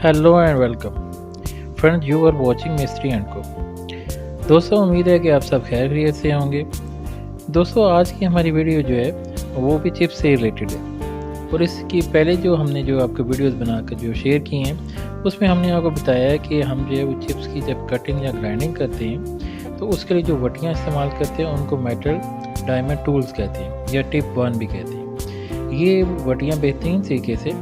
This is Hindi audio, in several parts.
Hello and welcome friends, you are watching Mystery and Co. दोस्तों, उम्मीद है कि आप सब खैर खैरियत से होंगे। दोस्तों, आज की हमारी वीडियो जो है वो भी चिप्स से रिलेटेड है। और इसकी पहले जो हमने आपको वीडियोस बनाकर जो शेयर की हैं उसमें हमने आपको बताया है कि हम जो है वो चिप्स की जब कटिंग या ग्राइंडिंग करते हैं तो उसके लिए जो वटियाँ इस्तेमाल करते हैं उनको मेटल डायमंड टूल्स कहते हैं या टिप 1 भी कहते हैं। ये वटियाँ बेहतरीन तरीके से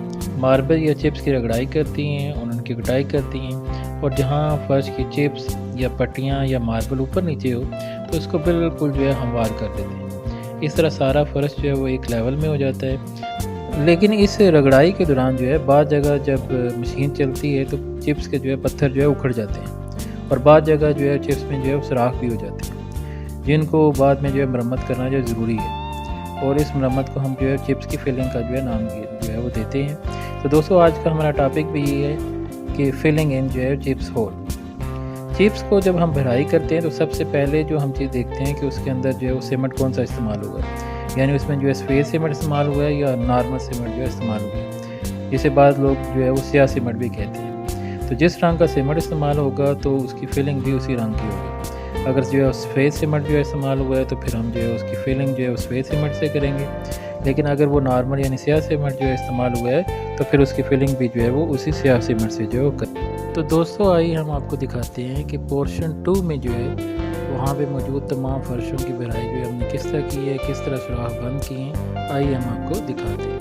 मार्बल या चिप्स की रगड़ाई करती हैं और उनकी कटाई करती हैं, और जहाँ फर्श की चिप्स या पट्टियाँ या मार्बल ऊपर नीचे हो तो इसको बिल्कुल जो है हमवार कर देते हैं। इस तरह सारा फर्श जो है वो एक लेवल में हो जाता है। लेकिन इस रगड़ाई के दौरान जो है बाद जगह जब मशीन चलती है तो चिप्स के जो है पत्थर जो है उखड़ जाते हैं, और बाद जगह जो है चिप्स में जो है सुराख भी हो जाते हैं, जिनको बाद में जो है मरम्मत करना जो ज़रूरी है। और इस मरम्मत को हम जो है चिप्स की फिलिंग का जो है नाम जो है वो देते हैं। तो दोस्तों, आज का हमारा टॉपिक भी ये है कि फिलिंग इन जो है चिप्स होल। चिप्स को जब हम भराई करते हैं तो सबसे पहले जो हम चीज़ देखते हैं कि उसके अंदर जो है वो सीमेंट कौन सा इस्तेमाल होगा, यानी उसमें जो है सफ़ेद सीमेंट इस्तेमाल हुआ है या नॉर्मल सीमेंट जो है इस्तेमाल हुआ है, जिसे बाद लोग जो है वो स्याह सीमेंट भी कहते हैं। तो जिस रंग का सीमेंट इस्तेमाल होगा तो उसकी फिलिंग भी उसी रंग की होगी। अगर जो है सफ़ेद सीमेंट जो है इस्तेमाल हुआ है तो फिर हम जो है उसकी फिलिंग जो है सफ़ेद सीमेंट से करेंगे। लेकिन अगर वो नॉर्मल यानी स्याह सीमेंट जो है इस्तेमाल हुआ है तो फिर उसकी फिलिंग भी जो है वो उसी स्याह सीमेंट से जो है। तो दोस्तों, आइए हम आपको दिखाते हैं कि पोर्शन 2 में जो है वहाँ पे मौजूद तमाम फर्शों की भराई जो है हमने किस तरह की है, किस तरह सुराख बंद किए हैं। आइए हम आपको दिखाते हैं।